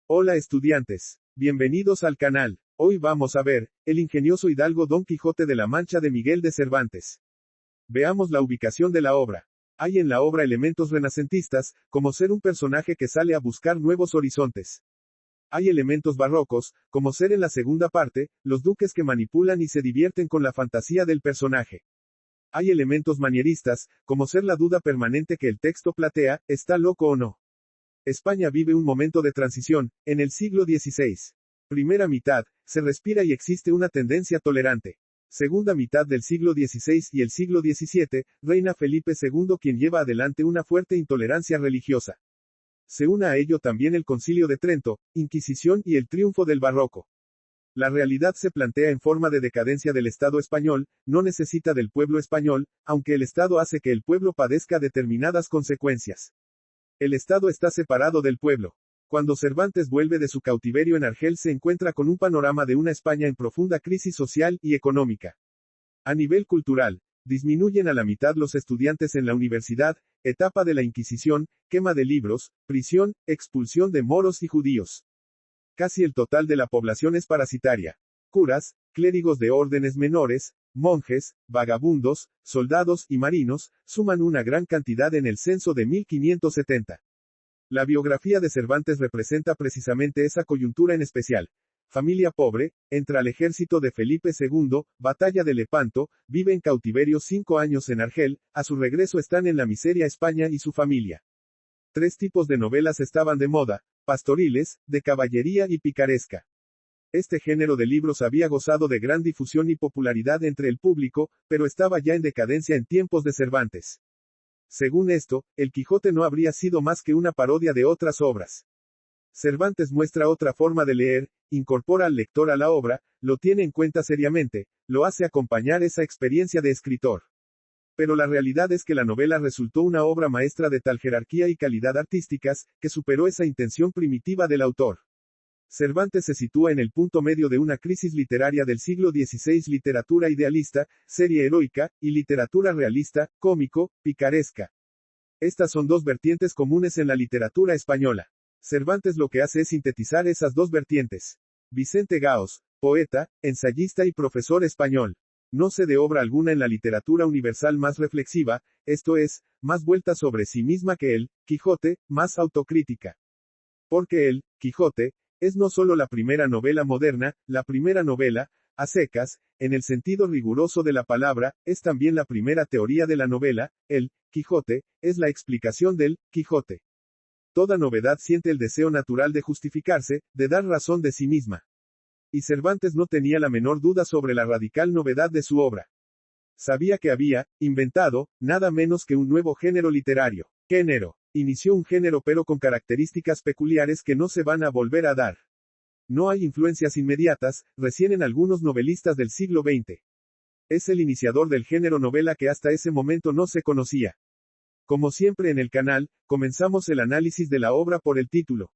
Hola estudiantes, bienvenidos al canal. Hoy vamos a ver, el ingenioso hidalgo Don Quijote de la Mancha de Miguel de Cervantes. Veamos la ubicación de la obra. Hay en la obra elementos renacentistas, como ser un personaje que sale a buscar nuevos horizontes. Hay elementos barrocos, como ser en la segunda parte, los duques que manipulan y se divierten con la fantasía del personaje. Hay elementos manieristas, como ser la duda permanente que el texto plantea, ¿está loco o no? España vive un momento de transición, en el siglo XVI. Primera mitad, se respira y existe una tendencia tolerante. Segunda mitad del siglo XVI y el siglo XVII, reina Felipe II quien lleva adelante una fuerte intolerancia religiosa. Se une a ello también el Concilio de Trento, Inquisición y el triunfo del Barroco. La realidad se plantea en forma de decadencia del Estado español, no necesita del pueblo español, aunque el Estado hace que el pueblo padezca determinadas consecuencias. El Estado está separado del pueblo. Cuando Cervantes vuelve de su cautiverio en Argel se encuentra con un panorama de una España en profunda crisis social y económica. A nivel cultural, disminuyen a la mitad los estudiantes en la universidad, etapa de la Inquisición, quema de libros, prisión, expulsión de moros y judíos. Casi el total de la población es parasitaria. Curas, clérigos de órdenes menores, monjes, vagabundos, soldados y marinos, suman una gran cantidad en el censo de 1570. La biografía de Cervantes representa precisamente esa coyuntura en especial. Familia pobre, entra al ejército de Felipe II, batalla de Lepanto, vive en cautiverio 5 años en Argel, a su regreso están en la miseria España y su familia. 3 tipos de novelas estaban de moda, pastoriles, de caballería y picaresca. Este género de libros había gozado de gran difusión y popularidad entre el público, pero estaba ya en decadencia en tiempos de Cervantes. Según esto, El Quijote no habría sido más que una parodia de otras obras. Cervantes muestra otra forma de leer, incorpora al lector a la obra, lo tiene en cuenta seriamente, lo hace acompañar esa experiencia de escritor. Pero la realidad es que la novela resultó una obra maestra de tal jerarquía y calidad artísticas, que superó esa intención primitiva del autor. Cervantes se sitúa en el punto medio de una crisis literaria del siglo XVI: literatura idealista, serie heroica, y literatura realista, cómico, picaresca. Estas son dos vertientes comunes en la literatura española. Cervantes lo que hace es sintetizar esas dos vertientes. Vicente Gaos, poeta, ensayista y profesor español. No se de obra alguna en la literatura universal más reflexiva, esto es, más vuelta sobre sí misma que el Quijote, más autocrítica. Porque el Quijote es no solo la primera novela moderna, la primera novela, a secas, en el sentido riguroso de la palabra, es también la primera teoría de la novela, el Quijote, es la explicación del Quijote. Toda novedad siente el deseo natural de justificarse, de dar razón de sí misma. Y Cervantes no tenía la menor duda sobre la radical novedad de su obra. Sabía que había inventado nada menos que un nuevo género literario. Género. Inició un género pero con características peculiares que no se van a volver a dar. No hay influencias inmediatas, recién en algunos novelistas del siglo XX. Es el iniciador del género novela que hasta ese momento no se conocía. Como siempre en el canal, comenzamos el análisis de la obra por el título.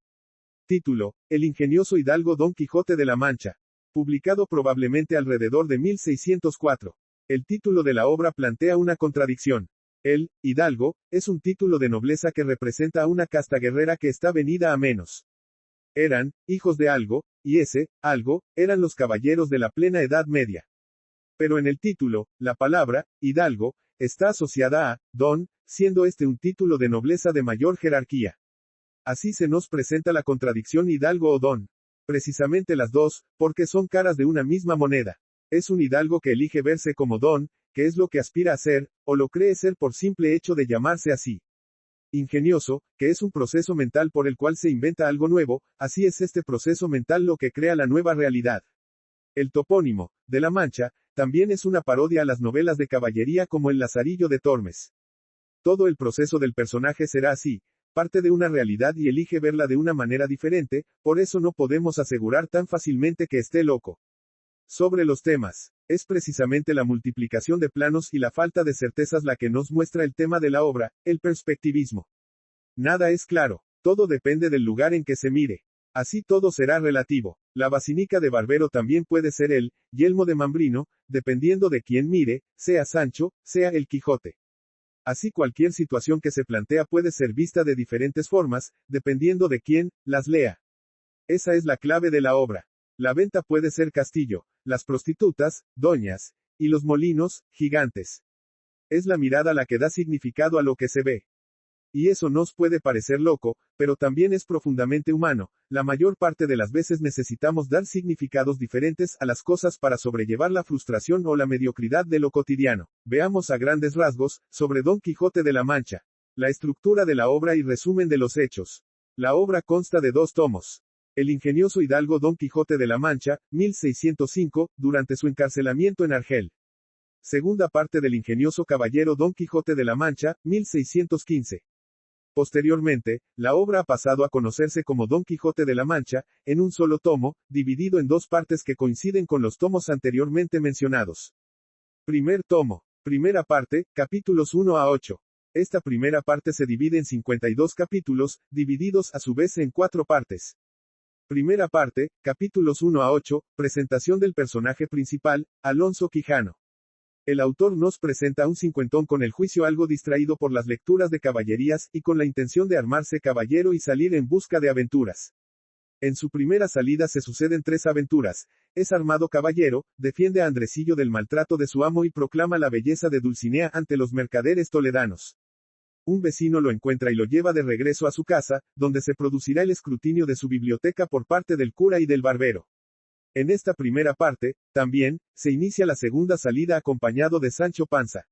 Título: El ingenioso hidalgo Don Quijote de la Mancha. Publicado probablemente alrededor de 1604. El título de la obra plantea una contradicción. El hidalgo es un título de nobleza que representa a una casta guerrera que está venida a menos. Eran hijos de algo, y ese algo eran los caballeros de la plena Edad Media. Pero en el título, la palabra hidalgo está asociada a don, siendo este un título de nobleza de mayor jerarquía. Así se nos presenta la contradicción hidalgo o don. Precisamente las dos, porque son caras de una misma moneda. Es un hidalgo que elige verse como don, que es lo que aspira a ser, o lo cree ser por simple hecho de llamarse así. Ingenioso, que es un proceso mental por el cual se inventa algo nuevo, así es este proceso mental lo que crea la nueva realidad. El topónimo, de la Mancha, también es una parodia a las novelas de caballería como El Lazarillo de Tormes. Todo el proceso del personaje será así, parte de una realidad y elige verla de una manera diferente, por eso no podemos asegurar tan fácilmente que esté loco. Sobre los temas, es precisamente la multiplicación de planos y la falta de certezas la que nos muestra el tema de la obra, el perspectivismo. Nada es claro, todo depende del lugar en que se mire. Así todo será relativo. La basinica de Barbero también puede ser el yelmo de Mambrino, dependiendo de quién mire, sea Sancho, sea el Quijote. Así cualquier situación que se plantea puede ser vista de diferentes formas, dependiendo de quién las lea. Esa es la clave de la obra. La venta puede ser castillo, las prostitutas, doñas, y los molinos, gigantes. Es la mirada la que da significado a lo que se ve. Y eso nos puede parecer loco, pero también es profundamente humano. La mayor parte de las veces necesitamos dar significados diferentes a las cosas para sobrellevar la frustración o la mediocridad de lo cotidiano. Veamos a grandes rasgos, sobre Don Quijote de la Mancha. La estructura de la obra y resumen de los hechos. La obra consta de 2 tomos. El ingenioso hidalgo Don Quijote de la Mancha, 1605, durante su encarcelamiento en Argel. Segunda parte del ingenioso caballero Don Quijote de la Mancha, 1615. Posteriormente, la obra ha pasado a conocerse como Don Quijote de la Mancha, en un solo tomo, dividido en 2 partes que coinciden con los tomos anteriormente mencionados. Primer tomo. Primera parte, capítulos 1 a 8. Esta primera parte se divide en 52 capítulos, divididos a su vez en 4 partes. Primera parte, capítulos 1 a 8, presentación del personaje principal, Alonso Quijano. El autor nos presenta un cincuentón con el juicio algo distraído por las lecturas de caballerías y con la intención de armarse caballero y salir en busca de aventuras. En su primera salida se suceden 3 aventuras. Es armado caballero, defiende a Andresillo del maltrato de su amo y proclama la belleza de Dulcinea ante los mercaderes toledanos. Un vecino lo encuentra y lo lleva de regreso a su casa, donde se producirá el escrutinio de su biblioteca por parte del cura y del barbero. En esta primera parte, también, se inicia la segunda salida acompañado de Sancho Panza.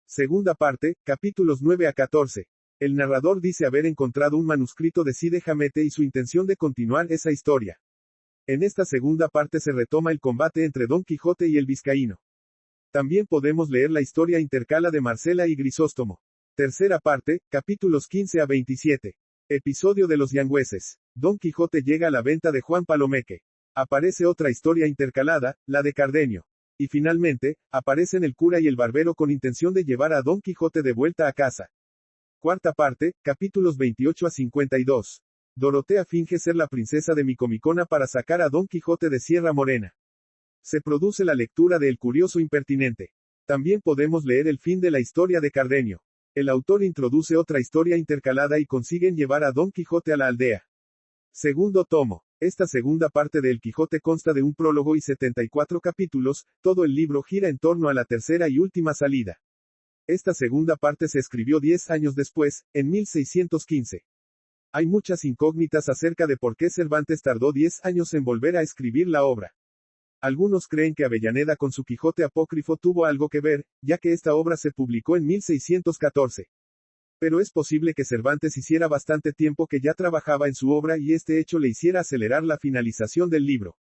Segunda parte, capítulos 9 a 14. El narrador dice haber encontrado un manuscrito de Cide Hamete y su intención de continuar esa historia. En esta segunda parte se retoma el combate entre Don Quijote y el vizcaíno. También podemos leer la historia intercala de Marcela y Grisóstomo. Tercera parte, capítulos 15 a 27. Episodio de los Yangüeses. Don Quijote llega a la venta de Juan Palomeque. Aparece otra historia intercalada, la de Cardenio. Y finalmente, aparecen el cura y el barbero con intención de llevar a Don Quijote de vuelta a casa. Cuarta parte, capítulos 28 a 52. Dorotea finge ser la princesa de Micomicona para sacar a Don Quijote de Sierra Morena. Se produce la lectura de El curioso impertinente. También podemos leer el fin de la historia de Cardenio. El autor introduce otra historia intercalada y consiguen llevar a Don Quijote a la aldea. Segundo tomo. Esta segunda parte de El Quijote consta de un prólogo y 74 capítulos, todo el libro gira en torno a la tercera y última salida. Esta segunda parte se escribió 10 años después, en 1615. Hay muchas incógnitas acerca de por qué Cervantes tardó 10 años en volver a escribir la obra. Algunos creen que Avellaneda con su Quijote apócrifo tuvo algo que ver, ya que esta obra se publicó en 1614. Pero es posible que Cervantes hiciera bastante tiempo que ya trabajaba en su obra y este hecho le hiciera acelerar la finalización del libro.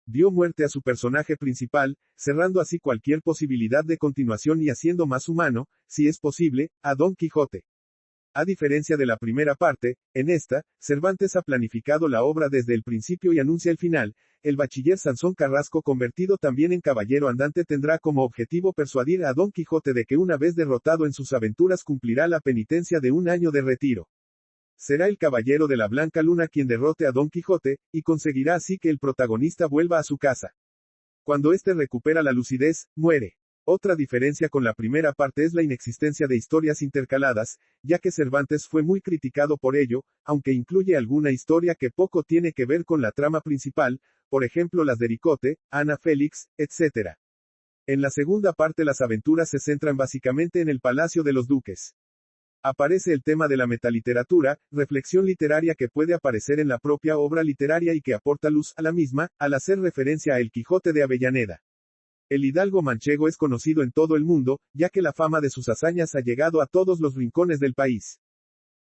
Dio muerte a su personaje principal, cerrando así cualquier posibilidad de continuación y haciendo más humano, si es posible, a Don Quijote. A diferencia de la primera parte, en esta, Cervantes ha planificado la obra desde el principio y anuncia el final. El bachiller Sansón Carrasco, convertido también en caballero andante, tendrá como objetivo persuadir a Don Quijote de que una vez derrotado en sus aventuras cumplirá la penitencia de un año de retiro. Será el caballero de la Blanca Luna quien derrote a Don Quijote, y conseguirá así que el protagonista vuelva a su casa. Cuando éste recupera la lucidez, muere. Otra diferencia con la primera parte es la inexistencia de historias intercaladas, ya que Cervantes fue muy criticado por ello, aunque incluye alguna historia que poco tiene que ver con la trama principal, por ejemplo las de Ricote, Ana Félix, etc. En la segunda parte las aventuras se centran básicamente en el Palacio de los Duques. Aparece el tema de la metaliteratura, reflexión literaria que puede aparecer en la propia obra literaria y que aporta luz a la misma, al hacer referencia a El Quijote de Avellaneda. El hidalgo manchego es conocido en todo el mundo, ya que la fama de sus hazañas ha llegado a todos los rincones del país.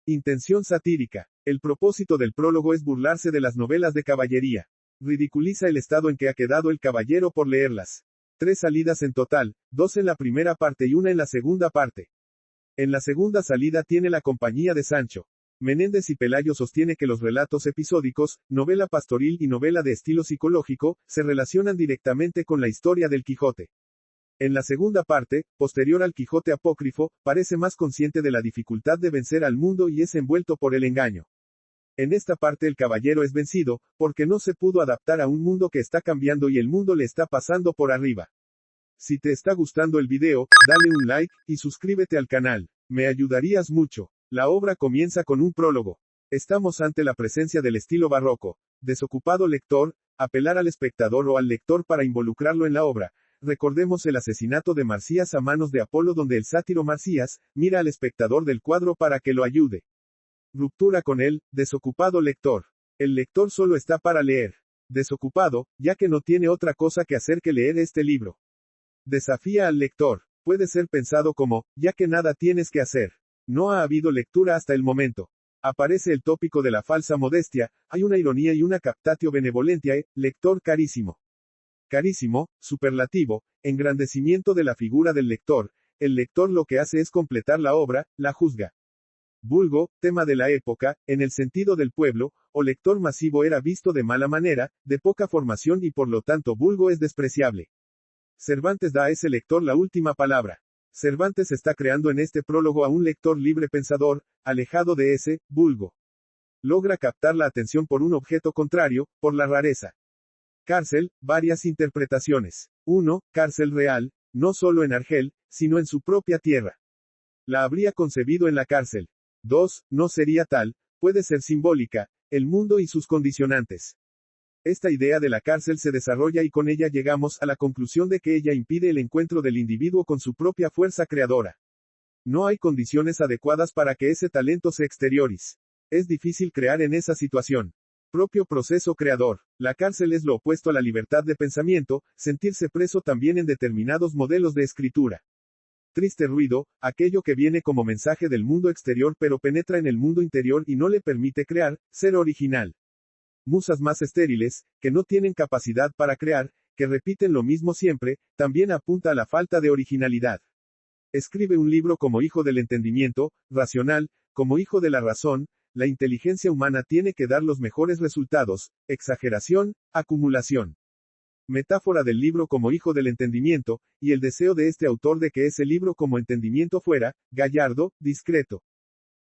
Intención satírica. El propósito del prólogo es burlarse de las novelas de caballería. Ridiculiza el estado en que ha quedado el caballero por leerlas. 3 salidas en total, 2 en la primera parte y 1 en la segunda parte. En la segunda salida tiene la compañía de Sancho. Menéndez y Pelayo sostiene que los relatos episódicos, novela pastoril y novela de estilo psicológico, se relacionan directamente con la historia del Quijote. En la segunda parte, posterior al Quijote apócrifo, parece más consciente de la dificultad de vencer al mundo y es envuelto por el engaño. En esta parte el caballero es vencido, porque no se pudo adaptar a un mundo que está cambiando y el mundo le está pasando por arriba. Si te está gustando el video, dale un like, y suscríbete al canal. Me ayudarías mucho. La obra comienza con un prólogo. Estamos ante la presencia del estilo barroco. Desocupado lector, apelar al espectador o al lector para involucrarlo en la obra. Recordemos el asesinato de Marcías a manos de Apolo, donde el sátiro Marcías mira al espectador del cuadro para que lo ayude. Ruptura con el desocupado lector. El lector solo está para leer. Desocupado, ya que no tiene otra cosa que hacer que leer este libro. Desafía al lector. Puede ser pensado como, ya que nada tienes que hacer. No ha habido lectura hasta el momento. Aparece el tópico de la falsa modestia, hay una ironía y una captatio benevolentiae, lector carísimo. Carísimo, superlativo, engrandecimiento de la figura del lector. El lector lo que hace es completar la obra, la juzga. Vulgo, tema de la época, en el sentido del pueblo, o lector masivo era visto de mala manera, de poca formación y por lo tanto vulgo es despreciable. Cervantes da a ese lector la última palabra. Cervantes está creando en este prólogo a un lector libre pensador, alejado de ese vulgo. Logra captar la atención por un objeto contrario, por la rareza. Cárcel, varias interpretaciones. 1. Cárcel real, no solo en Argel, sino en su propia tierra. La habría concebido en la cárcel. 2. No sería tal, puede ser simbólica, el mundo y sus condicionantes. Esta idea de la cárcel se desarrolla y con ella llegamos a la conclusión de que ella impide el encuentro del individuo con su propia fuerza creadora. No hay condiciones adecuadas para que ese talento se exteriorice. Es difícil crear en esa situación. Propio proceso creador. La cárcel es lo opuesto a la libertad de pensamiento, sentirse preso también en determinados modelos de escritura. Triste ruido, aquello que viene como mensaje del mundo exterior pero penetra en el mundo interior y no le permite crear, ser original. Musas más estériles, que no tienen capacidad para crear, que repiten lo mismo siempre, también apunta a la falta de originalidad. Escribe un libro como hijo del entendimiento, racional, como hijo de la razón, la inteligencia humana tiene que dar los mejores resultados, exageración, acumulación. Metáfora del libro como hijo del entendimiento, y el deseo de este autor de que ese libro como entendimiento fuera, gallardo, discreto.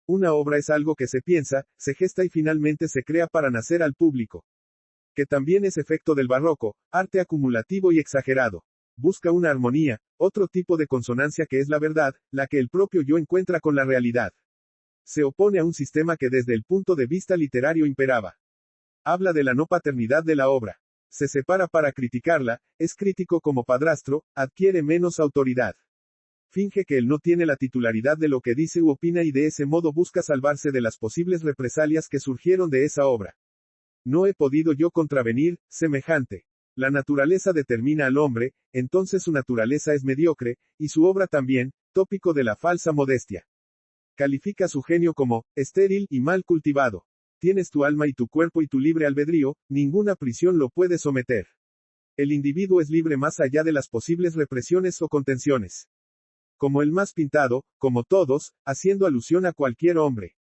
Una obra es algo que se piensa, se gesta y finalmente se crea para nacer al público. Que también es efecto del barroco, arte acumulativo y exagerado. Busca una armonía, otro tipo de consonancia que es la verdad, la que el propio yo encuentra con la realidad. Se opone a un sistema que desde el punto de vista literario imperaba. Habla de la no paternidad de la obra. Se separa para criticarla, es crítico como padrastro, adquiere menos autoridad. Finge que él no tiene la titularidad de lo que dice u opina y de ese modo busca salvarse de las posibles represalias que surgieron de esa obra. No he podido yo contravenir, semejante. La naturaleza determina al hombre, entonces su naturaleza es mediocre, y su obra también, tópico de la falsa modestia. Califica su genio como, estéril y mal cultivado. Tienes tu alma y tu cuerpo y tu libre albedrío, ninguna prisión lo puede someter. El individuo es libre más allá de las posibles represiones o contenciones. Como el más pintado, como todos, haciendo alusión a cualquier hombre.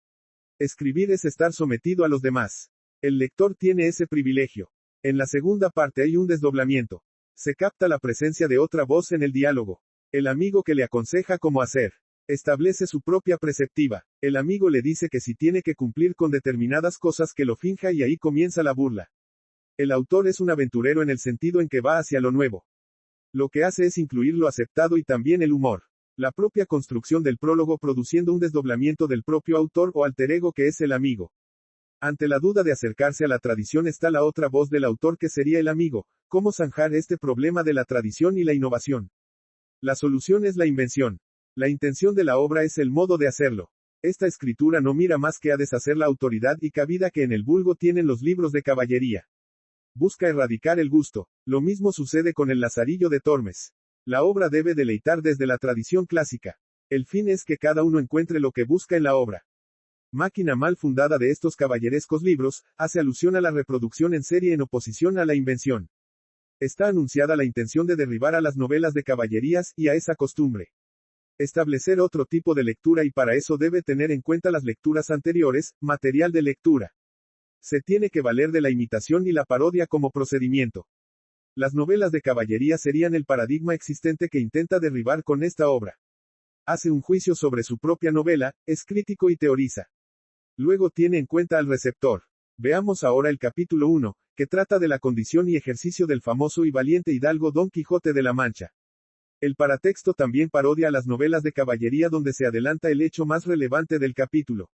Escribir es estar sometido a los demás. El lector tiene ese privilegio. En la segunda parte hay un desdoblamiento. Se capta la presencia de otra voz en el diálogo. El amigo que le aconseja cómo hacer. Establece su propia preceptiva. El amigo le dice que si tiene que cumplir con determinadas cosas que lo finja y ahí comienza la burla. El autor es un aventurero en el sentido en que va hacia lo nuevo. Lo que hace es incluir lo aceptado y también el humor. La propia construcción del prólogo produciendo un desdoblamiento del propio autor o alter ego que es el amigo. Ante la duda de acercarse a la tradición está la otra voz del autor que sería el amigo. ¿Cómo zanjar este problema de la tradición y la innovación? La solución es la invención. La intención de la obra es el modo de hacerlo. Esta escritura no mira más que a deshacer la autoridad y cabida que en el vulgo tienen los libros de caballería. Busca erradicar el gusto. Lo mismo sucede con el Lazarillo de Tormes. La obra debe deleitar desde la tradición clásica. El fin es que cada uno encuentre lo que busca en la obra. Máquina mal fundada de estos caballerescos libros, hace alusión a la reproducción en serie en oposición a la invención. Está anunciada la intención de derribar a las novelas de caballerías y a esa costumbre. Establecer otro tipo de lectura y para eso debe tener en cuenta las lecturas anteriores, material de lectura. Se tiene que valer de la imitación y la parodia como procedimiento. Las novelas de caballería serían el paradigma existente que intenta derribar con esta obra. Hace un juicio sobre su propia novela, es crítico y teoriza. Luego tiene en cuenta al receptor. Veamos ahora el capítulo 1, que trata de la condición y ejercicio del famoso y valiente hidalgo Don Quijote de la Mancha. El paratexto también parodia a las novelas de caballería donde se adelanta el hecho más relevante del capítulo.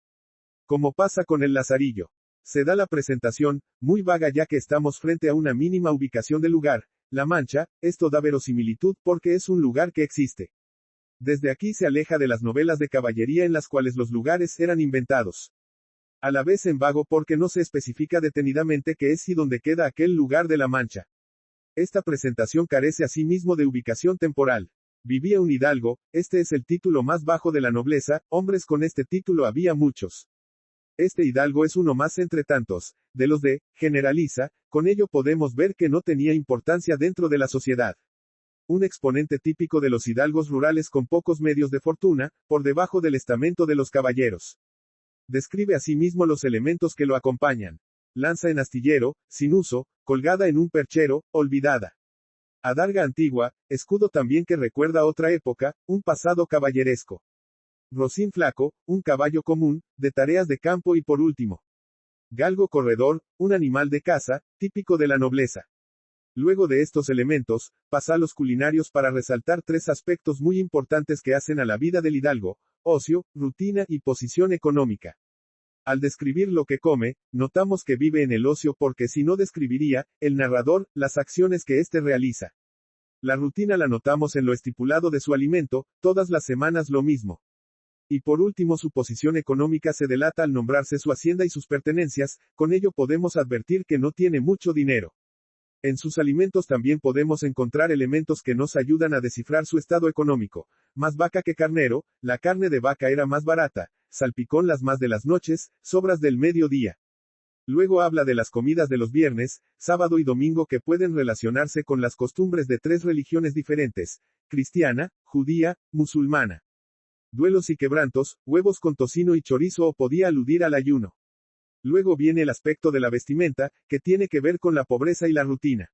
Como pasa con el Lazarillo. Se da la presentación, muy vaga ya que estamos frente a una mínima ubicación del lugar, La Mancha. Esto da verosimilitud porque es un lugar que existe. Desde aquí se aleja de las novelas de caballería en las cuales los lugares eran inventados. A la vez en vago porque no se especifica detenidamente qué es y dónde queda aquel lugar de La Mancha. Esta presentación carece asimismo de ubicación temporal. Vivía un hidalgo, este es el título más bajo de la nobleza, hombres con este título había muchos. Este hidalgo es uno más entre tantos, de los de generaliza, con ello podemos ver que no tenía importancia dentro de la sociedad. Un exponente típico de los hidalgos rurales con pocos medios de fortuna, por debajo del estamento de los caballeros. Describe asimismo los elementos que lo acompañan. Lanza en astillero, sin uso, colgada en un perchero, olvidada. Adarga antigua, escudo también que recuerda otra época, un pasado caballeresco. Rocín flaco, un caballo común, de tareas de campo y por último. Galgo corredor, un animal de caza, típico de la nobleza. Luego de estos elementos, pasa a los culinarios para resaltar tres aspectos muy importantes que hacen a la vida del hidalgo: ocio, rutina y posición económica. Al describir lo que come, notamos que vive en el ocio porque si no describiría, el narrador, las acciones que éste realiza. La rutina la notamos en lo estipulado de su alimento, todas las semanas lo mismo. Y por último su posición económica se delata al nombrarse su hacienda y sus pertenencias, con ello podemos advertir que no tiene mucho dinero. En sus alimentos también podemos encontrar elementos que nos ayudan a descifrar su estado económico. Más vaca que carnero, la carne de vaca era más barata, salpicón las más de las noches, sobras del mediodía. Luego habla de las comidas de los viernes, sábado y domingo que pueden relacionarse con las costumbres de tres religiones diferentes: cristiana, judía, musulmana. Duelos y quebrantos, huevos con tocino y chorizo o podía aludir al ayuno. Luego viene el aspecto de la vestimenta, que tiene que ver con la pobreza y la rutina.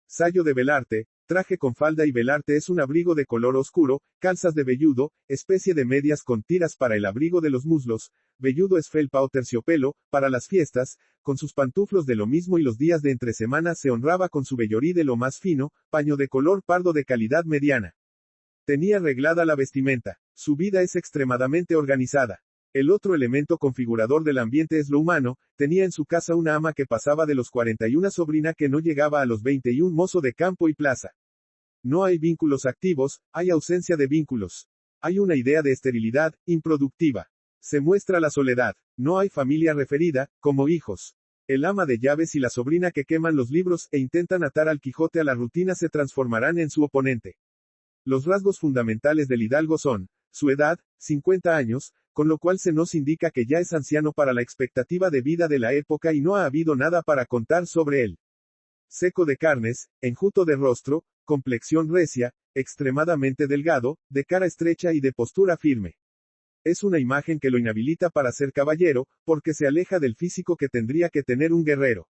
Sayo de velarte, traje con falda y velarte es un abrigo de color oscuro, calzas de velludo, especie de medias con tiras para el abrigo de los muslos, velludo es felpa o terciopelo, para las fiestas, con sus pantuflos de lo mismo y los días de entre semana se honraba con su vellorí de lo más fino, paño de color pardo de calidad mediana. Tenía reglada la vestimenta. Su vida es extremadamente organizada. El otro elemento configurador del ambiente es lo humano. Tenía en su casa una ama que pasaba de los 41, sobrina que no llegaba a los 21, mozo de campo y plaza. No hay vínculos activos, hay ausencia de vínculos. Hay una idea de esterilidad, improductiva. Se muestra la soledad. No hay familia referida, como hijos. El ama de llaves y la sobrina que queman los libros e intentan atar al Quijote a la rutina se transformarán en su oponente. Los rasgos fundamentales del hidalgo son: su edad, 50 años, con lo cual se nos indica que ya es anciano para la expectativa de vida de la época y no ha habido nada para contar sobre él. Seco de carnes, enjuto de rostro, complexión recia, extremadamente delgado, de cara estrecha y de postura firme. Es una imagen que lo inhabilita para ser caballero, porque se aleja del físico que tendría que tener un guerrero.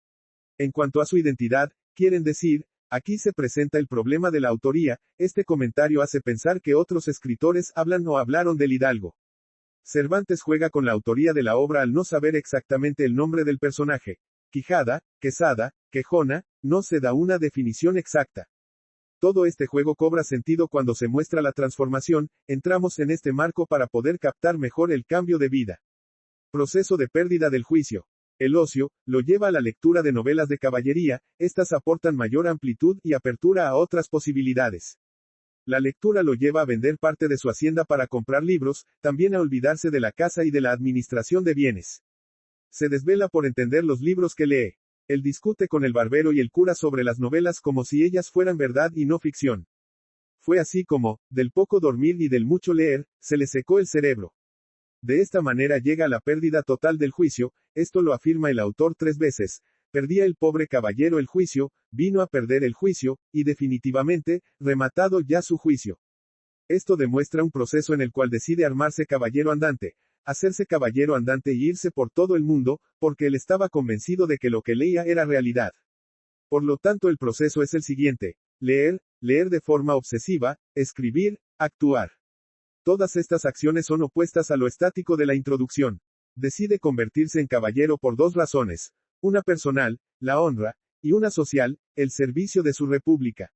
En cuanto a su identidad, quieren decir, aquí se presenta el problema de la autoría. Este comentario hace pensar que otros escritores hablan o hablaron del hidalgo. Cervantes juega con la autoría de la obra al no saber exactamente el nombre del personaje. Quijada, Quesada, Quejona, no se da una definición exacta. Todo este juego cobra sentido cuando se muestra la transformación. Entramos en este marco para poder captar mejor el cambio de vida. Proceso de pérdida del juicio. El ocio, lo lleva a la lectura de novelas de caballería. Estas aportan mayor amplitud y apertura a otras posibilidades. La lectura lo lleva a vender parte de su hacienda para comprar libros, también a olvidarse de la casa y de la administración de bienes. Se desvela por entender los libros que lee. Él discute con el barbero y el cura sobre las novelas como si ellas fueran verdad y no ficción. Fue así como, del poco dormir y del mucho leer, se le secó el cerebro. De esta manera llega a la pérdida total del juicio. Esto lo afirma el autor 3 veces. Perdía el pobre caballero el juicio, vino a perder el juicio, y definitivamente, rematado ya su juicio. Esto demuestra un proceso en el cual decide armarse caballero andante, hacerse caballero andante y irse por todo el mundo, porque él estaba convencido de que lo que leía era realidad. Por lo tanto el proceso es el siguiente: leer, leer de forma obsesiva, escribir, actuar. Todas estas acciones son opuestas a lo estático de la introducción. Decide convertirse en caballero por dos razones, una personal, la honra, y una social, el servicio de su república.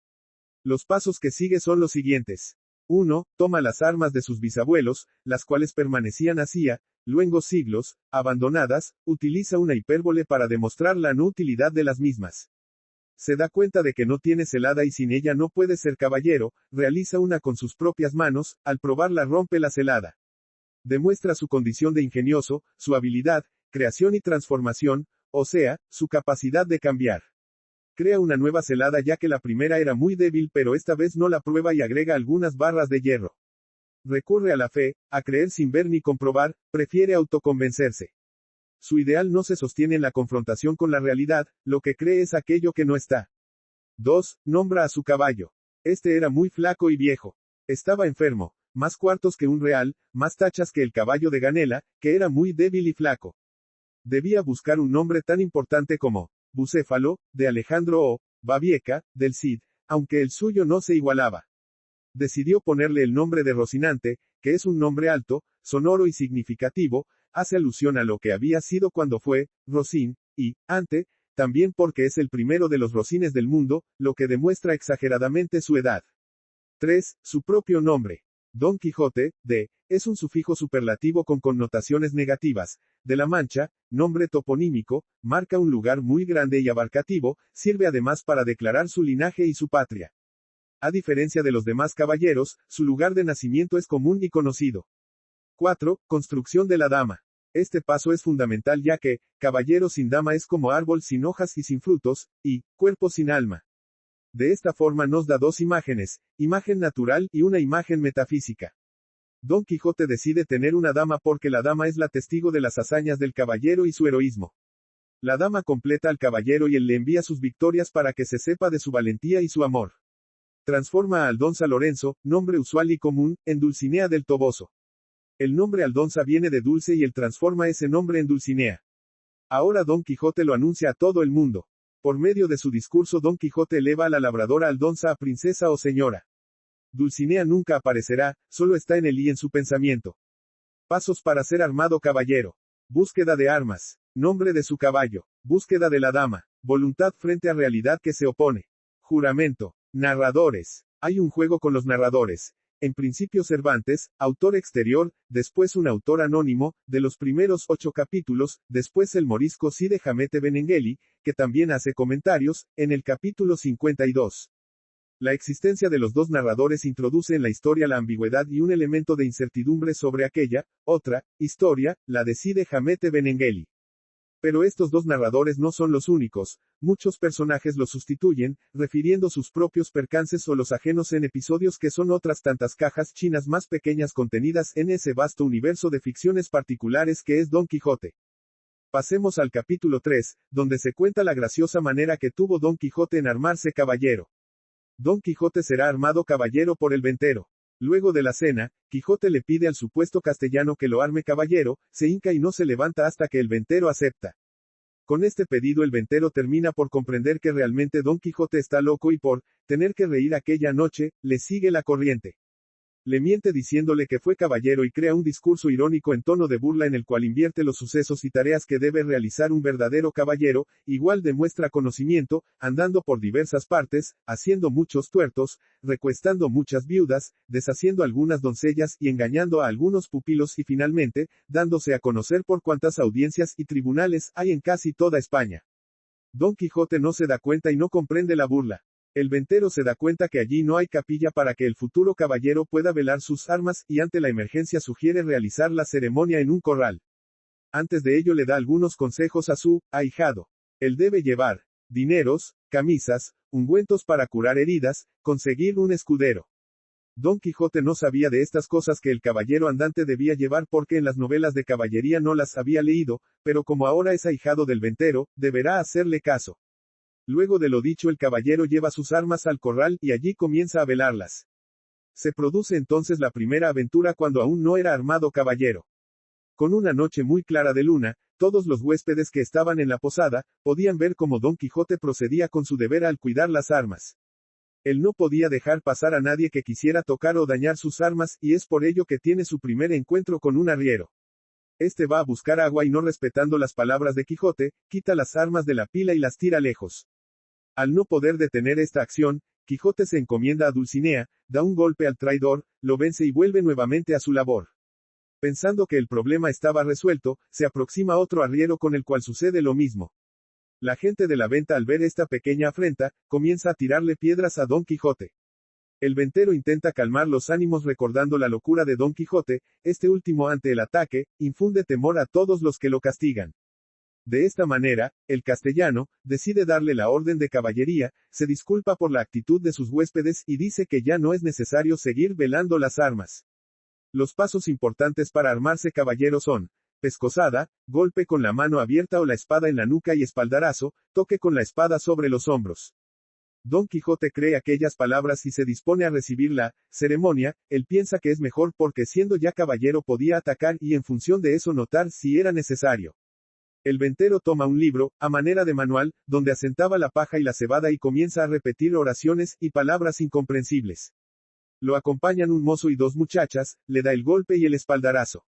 Los pasos que sigue son los siguientes. 1. Toma las armas de sus bisabuelos, las cuales permanecían hacía, luego siglos, abandonadas, utiliza una hipérbole para demostrar la no utilidad de las mismas. Se da cuenta de que no tiene celada y sin ella no puede ser caballero, realiza una con sus propias manos, al probarla rompe la celada. Demuestra su condición de ingenioso, su habilidad, creación y transformación, o sea, su capacidad de cambiar. Crea una nueva celada ya que la primera era muy débil pero esta vez no la prueba y agrega algunas barras de hierro. Recurre a la fe, a creer sin ver ni comprobar, prefiere autoconvencerse. Su ideal no se sostiene en la confrontación con la realidad, lo que cree es aquello que no está. 2. Nombra a su caballo. Este era muy flaco y viejo. Estaba enfermo, más cuartos que un real, más tachas que el caballo de Ganela, que era muy débil y flaco. Debía buscar un nombre tan importante como Bucéfalo, de Alejandro o Babieca, del Cid, aunque el suyo no se igualaba. Decidió ponerle el nombre de Rocinante, que es un nombre alto, sonoro y significativo, hace alusión a lo que había sido cuando fue Rocín, y ante, también porque es el primero de los Rocines del mundo, lo que demuestra exageradamente su edad. 3. Su propio nombre. Don Quijote, es un sufijo superlativo con connotaciones negativas, de la Mancha, nombre toponímico, marca un lugar muy grande y abarcativo, sirve además para declarar su linaje y su patria. A diferencia de los demás caballeros, su lugar de nacimiento es común y conocido. 4. Construcción de la dama. Este paso es fundamental ya que, caballero sin dama es como árbol sin hojas y sin frutos, y, cuerpo sin alma. De esta forma nos da dos imágenes, imagen natural y una imagen metafísica. Don Quijote decide tener una dama porque la dama es la testigo de las hazañas del caballero y su heroísmo. La dama completa al caballero y él le envía sus victorias para que se sepa de su valentía y su amor. Transforma a Aldonza Lorenzo, nombre usual y común, en Dulcinea del Toboso. El nombre Aldonza viene de dulce y él transforma ese nombre en Dulcinea. Ahora Don Quijote lo anuncia a todo el mundo. Por medio de su discurso Don Quijote eleva a la labradora Aldonza a princesa o señora. Dulcinea nunca aparecerá, solo está en él y en su pensamiento. Pasos para ser armado caballero. Búsqueda de armas. Nombre de su caballo. Búsqueda de la dama. Voluntad frente a realidad que se opone. Juramento. Narradores. Hay un juego con los narradores. En principio Cervantes, autor exterior, después un autor anónimo, de los primeros 8 capítulos, después el morisco Cide Hamete Benengeli, que también hace comentarios, en el capítulo 52. La existencia de los dos narradores introduce en la historia la ambigüedad y un elemento de incertidumbre sobre aquella, otra, historia, la de Cide Hamete Benengeli. Pero estos dos narradores no son los únicos, muchos personajes los sustituyen, refiriendo sus propios percances o los ajenos en episodios que son otras tantas cajas chinas más pequeñas contenidas en ese vasto universo de ficciones particulares que es Don Quijote. Pasemos al capítulo 3, donde se cuenta la graciosa manera que tuvo Don Quijote en armarse caballero. Don Quijote será armado caballero por el ventero. Luego de la cena, Quijote le pide al supuesto castellano que lo arme caballero, se hinca y no se levanta hasta que el ventero acepta. Con este pedido el ventero termina por comprender que realmente Don Quijote está loco y por tener que reír aquella noche, le sigue la corriente. Le miente diciéndole que fue caballero y crea un discurso irónico en tono de burla en el cual invierte los sucesos y tareas que debe realizar un verdadero caballero, igual demuestra conocimiento, andando por diversas partes, haciendo muchos tuertos, recuestando muchas viudas, deshaciendo algunas doncellas y engañando a algunos pupilos y finalmente, dándose a conocer por cuantas audiencias y tribunales hay en casi toda España. Don Quijote no se da cuenta y no comprende la burla. El ventero se da cuenta que allí no hay capilla para que el futuro caballero pueda velar sus armas y ante la emergencia sugiere realizar la ceremonia en un corral. Antes de ello le da algunos consejos a su ahijado. Él debe llevar dineros, camisas, ungüentos para curar heridas, conseguir un escudero. Don Quijote no sabía de estas cosas que el caballero andante debía llevar porque en las novelas de caballería no las había leído, pero como ahora es ahijado del ventero, deberá hacerle caso. Luego de lo dicho el caballero lleva sus armas al corral y allí comienza a velarlas. Se produce entonces la primera aventura cuando aún no era armado caballero. Con una noche muy clara de luna, todos los huéspedes que estaban en la posada, podían ver cómo Don Quijote procedía con su deber al cuidar las armas. Él no podía dejar pasar a nadie que quisiera tocar o dañar sus armas y es por ello que tiene su primer encuentro con un arriero. Este va a buscar agua y no respetando las palabras de Quijote, quita las armas de la pila y las tira lejos. Al no poder detener esta acción, Quijote se encomienda a Dulcinea, da un golpe al traidor, lo vence y vuelve nuevamente a su labor. Pensando que el problema estaba resuelto, se aproxima otro arriero con el cual sucede lo mismo. La gente de la venta al ver esta pequeña afrenta, comienza a tirarle piedras a Don Quijote. El ventero intenta calmar los ánimos recordando la locura de Don Quijote, este último ante el ataque, infunde temor a todos los que lo castigan. De esta manera, el castellano, decide darle la orden de caballería, se disculpa por la actitud de sus huéspedes y dice que ya no es necesario seguir velando las armas. Los pasos importantes para armarse caballero son: pescozada, golpe con la mano abierta o la espada en la nuca y espaldarazo, toque con la espada sobre los hombros. Don Quijote cree aquellas palabras y se dispone a recibir la ceremonia. Él piensa que es mejor porque siendo ya caballero podía atacar y en función de eso notar si era necesario. El ventero toma un libro, a manera de manual, donde asentaba la paja y la cebada y comienza a repetir oraciones y palabras incomprensibles. Lo acompañan un mozo y dos muchachas, le da el golpe y el espaldarazo.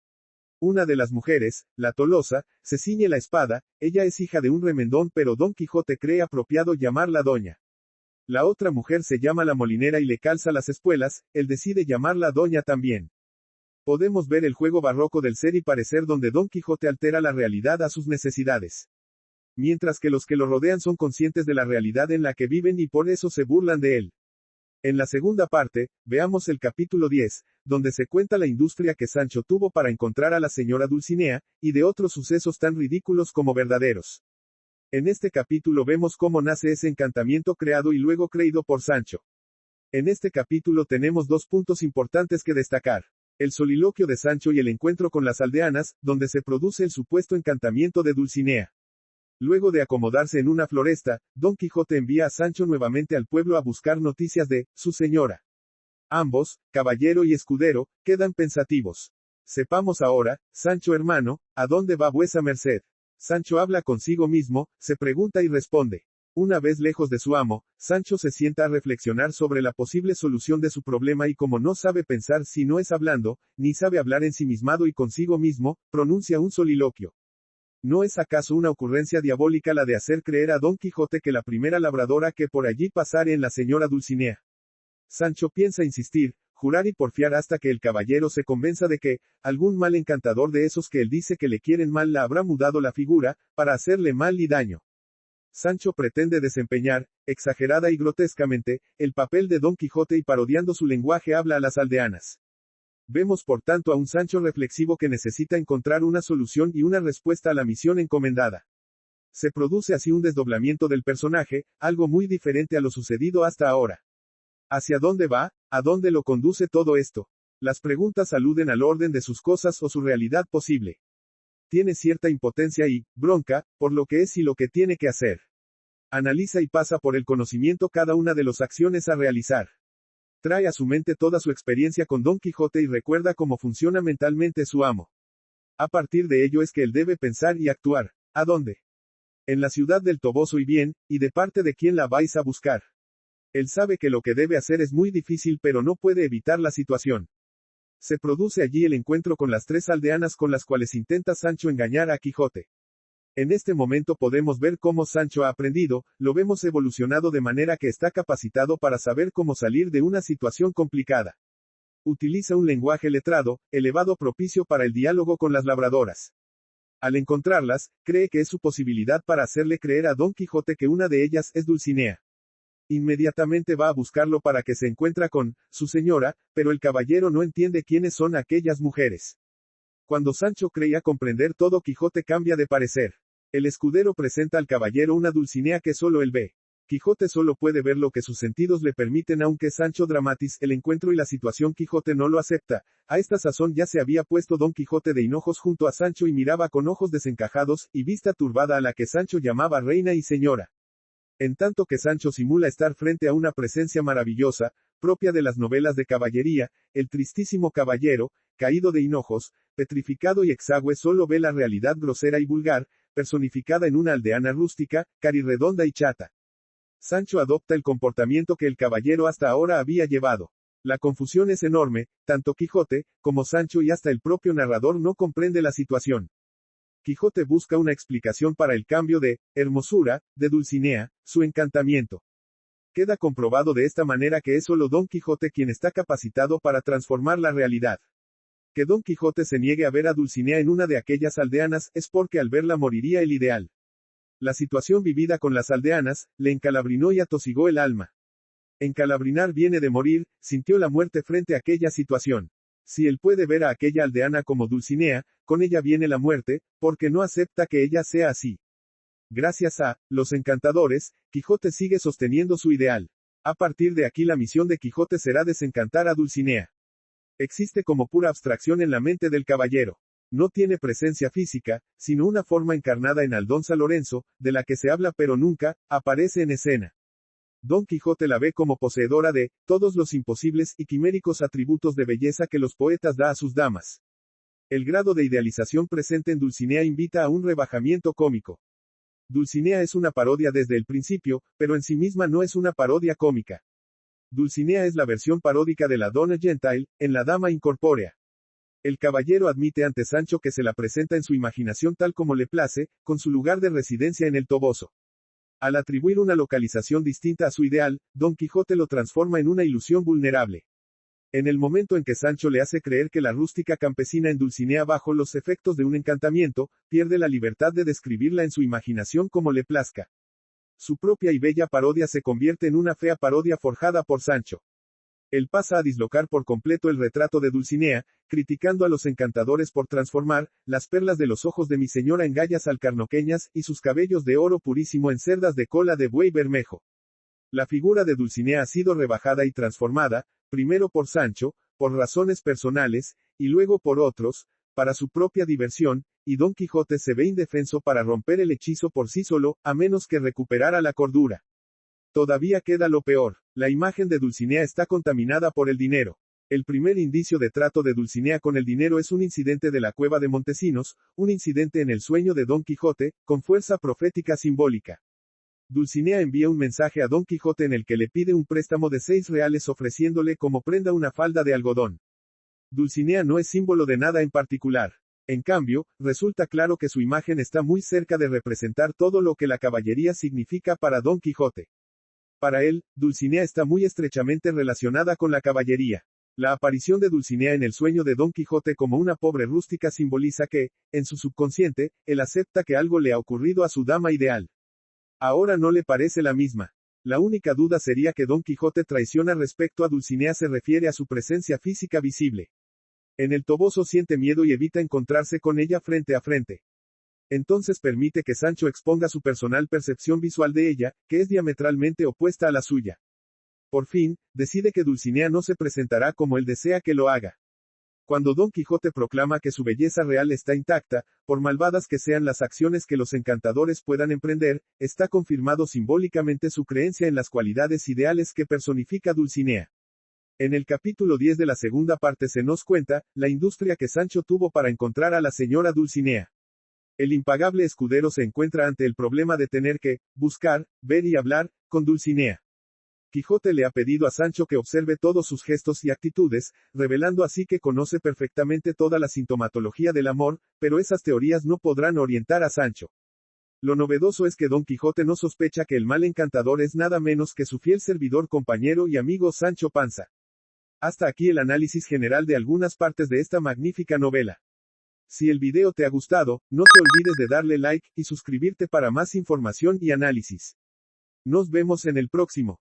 Una de las mujeres, la Tolosa, se ciñe la espada, ella es hija de un remendón pero Don Quijote cree apropiado llamarla doña. La otra mujer se llama la Molinera y le calza las espuelas, él decide llamarla doña también. Podemos ver el juego barroco del ser y parecer donde Don Quijote altera la realidad a sus necesidades. Mientras que los que lo rodean son conscientes de la realidad en la que viven y por eso se burlan de él. En la segunda parte, veamos el capítulo 10, donde se cuenta la industria que Sancho tuvo para encontrar a la señora Dulcinea, y de otros sucesos tan ridículos como verdaderos. En este capítulo vemos cómo nace ese encantamiento creado y luego creído por Sancho. En este capítulo tenemos dos puntos importantes que destacar: el soliloquio de Sancho y el encuentro con las aldeanas, donde se produce el supuesto encantamiento de Dulcinea. Luego de acomodarse en una floresta, Don Quijote envía a Sancho nuevamente al pueblo a buscar noticias de su señora. Ambos, caballero y escudero, quedan pensativos. Sepamos ahora, Sancho hermano, ¿a dónde va vuesa merced? Sancho habla consigo mismo, se pregunta y responde. Una vez lejos de su amo, Sancho se sienta a reflexionar sobre la posible solución de su problema y como no sabe pensar si no es hablando, ni sabe hablar ensimismado y consigo mismo, pronuncia un soliloquio. ¿No es acaso una ocurrencia diabólica la de hacer creer a Don Quijote que la primera labradora que por allí pasare en la señora Dulcinea? Sancho piensa insistir, jurar y porfiar hasta que el caballero se convenza de que, algún mal encantador de esos que él dice que le quieren mal la habrá mudado la figura, para hacerle mal y daño. Sancho pretende desempeñar, exagerada y grotescamente, el papel de Don Quijote y parodiando su lenguaje habla a las aldeanas. Vemos por tanto a un Sancho reflexivo que necesita encontrar una solución y una respuesta a la misión encomendada. Se produce así un desdoblamiento del personaje, algo muy diferente a lo sucedido hasta ahora. ¿Hacia dónde va? ¿A dónde lo conduce todo esto? Las preguntas aluden al orden de sus cosas o su realidad posible. Tiene cierta impotencia y bronca, por lo que es y lo que tiene que hacer. Analiza y pasa por el conocimiento cada una de las acciones a realizar. Trae a su mente toda su experiencia con Don Quijote y recuerda cómo funciona mentalmente su amo. A partir de ello es que él debe pensar y actuar. ¿A dónde? En la ciudad del Toboso y bien, ¿y de parte de quién la vais a buscar? Él sabe que lo que debe hacer es muy difícil pero no puede evitar la situación. Se produce allí el encuentro con las tres aldeanas con las cuales intenta Sancho engañar a Quijote. En este momento podemos ver cómo Sancho ha aprendido, lo vemos evolucionado de manera que está capacitado para saber cómo salir de una situación complicada. Utiliza un lenguaje letrado, elevado propicio para el diálogo con las labradoras. Al encontrarlas, cree que es su posibilidad para hacerle creer a Don Quijote que una de ellas es Dulcinea. Inmediatamente va a buscarlo para que se encuentre con su señora, pero el caballero no entiende quiénes son aquellas mujeres. Cuando Sancho creía comprender todo, Quijote cambia de parecer. El escudero presenta al caballero una Dulcinea que solo él ve. Quijote solo puede ver lo que sus sentidos le permiten, aunque Sancho dramatiza el encuentro y la situación. Quijote no lo acepta. A esta sazón ya se había puesto Don Quijote de hinojos junto a Sancho y miraba con ojos desencajados y vista turbada a la que Sancho llamaba reina y señora. En tanto que Sancho simula estar frente a una presencia maravillosa, propia de las novelas de caballería, el tristísimo caballero, caído de hinojos, petrificado y exangüe, solo ve la realidad grosera y vulgar, personificada en una aldeana rústica, carirredonda y chata. Sancho adopta el comportamiento que el caballero hasta ahora había llevado. La confusión es enorme, tanto Quijote, como Sancho y hasta el propio narrador no comprende la situación. Quijote busca una explicación para el cambio de hermosura de Dulcinea, su encantamiento. Queda comprobado de esta manera que es solo Don Quijote quien está capacitado para transformar la realidad. Que Don Quijote se niegue a ver a Dulcinea en una de aquellas aldeanas es porque al verla moriría el ideal. La situación vivida con las aldeanas, le encalabrinó y atosigó el alma. Encalabrinar viene de morir, sintió la muerte frente a aquella situación. Si él puede ver a aquella aldeana como Dulcinea, con ella viene la muerte, porque no acepta que ella sea así. Gracias a los encantadores, Quijote sigue sosteniendo su ideal. A partir de aquí la misión de Quijote será desencantar a Dulcinea. Existe como pura abstracción en la mente del caballero. No tiene presencia física, sino una forma encarnada en Aldonza Lorenzo, de la que se habla pero nunca aparece en escena. Don Quijote la ve como poseedora de todos los imposibles y quiméricos atributos de belleza que los poetas da a sus damas. El grado de idealización presente en Dulcinea invita a un rebajamiento cómico. Dulcinea es una parodia desde el principio, pero en sí misma no es una parodia cómica. Dulcinea es la versión paródica de la Donna Gentile, en la dama incorpórea. El caballero admite ante Sancho que se la presenta en su imaginación tal como le place, con su lugar de residencia en el Toboso. Al atribuir una localización distinta a su ideal, Don Quijote lo transforma en una ilusión vulnerable. En el momento en que Sancho le hace creer que la rústica campesina en Dulcinea bajo los efectos de un encantamiento, pierde la libertad de describirla en su imaginación como le plazca. Su propia y bella parodia se convierte en una fea parodia forjada por Sancho. Él pasa a dislocar por completo el retrato de Dulcinea, criticando a los encantadores por transformar las perlas de los ojos de mi señora en gallas alcarnoqueñas y sus cabellos de oro purísimo en cerdas de cola de buey bermejo. La figura de Dulcinea ha sido rebajada y transformada, primero por Sancho, por razones personales, y luego por otros, para su propia diversión, y Don Quijote se ve indefenso para romper el hechizo por sí solo, a menos que recuperara la cordura. Todavía queda lo peor, la imagen de Dulcinea está contaminada por el dinero. El primer indicio de trato de Dulcinea con el dinero es un incidente de la cueva de Montesinos, un incidente en el sueño de Don Quijote, con fuerza profética simbólica. Dulcinea envía un mensaje a Don Quijote en el que le pide un préstamo de 6 reales ofreciéndole como prenda una falda de algodón. Dulcinea no es símbolo de nada en particular. En cambio, resulta claro que su imagen está muy cerca de representar todo lo que la caballería significa para Don Quijote. Para él, Dulcinea está muy estrechamente relacionada con la caballería. La aparición de Dulcinea en el sueño de Don Quijote como una pobre rústica simboliza que, en su subconsciente, él acepta que algo le ha ocurrido a su dama ideal. Ahora no le parece la misma. La única duda sería que Don Quijote traiciona respecto a Dulcinea se refiere a su presencia física visible. En el Toboso siente miedo y evita encontrarse con ella frente a frente. Entonces permite que Sancho exponga su personal percepción visual de ella, que es diametralmente opuesta a la suya. Por fin, decide que Dulcinea no se presentará como él desea que lo haga. Cuando Don Quijote proclama que su belleza real está intacta, por malvadas que sean las acciones que los encantadores puedan emprender, está confirmado simbólicamente su creencia en las cualidades ideales que personifica Dulcinea. En el capítulo 10 de la segunda parte se nos cuenta, la industria que Sancho tuvo para encontrar a la señora Dulcinea. El impagable escudero se encuentra ante el problema de tener que buscar, ver y hablar con Dulcinea. Quijote le ha pedido a Sancho que observe todos sus gestos y actitudes, revelando así que conoce perfectamente toda la sintomatología del amor, pero esas teorías no podrán orientar a Sancho. Lo novedoso es que Don Quijote no sospecha que el mal encantador es nada menos que su fiel servidor, compañero y amigo Sancho Panza. Hasta aquí el análisis general de algunas partes de esta magnífica novela. Si el video te ha gustado, no te olvides de darle like y suscribirte para más información y análisis. Nos vemos en el próximo.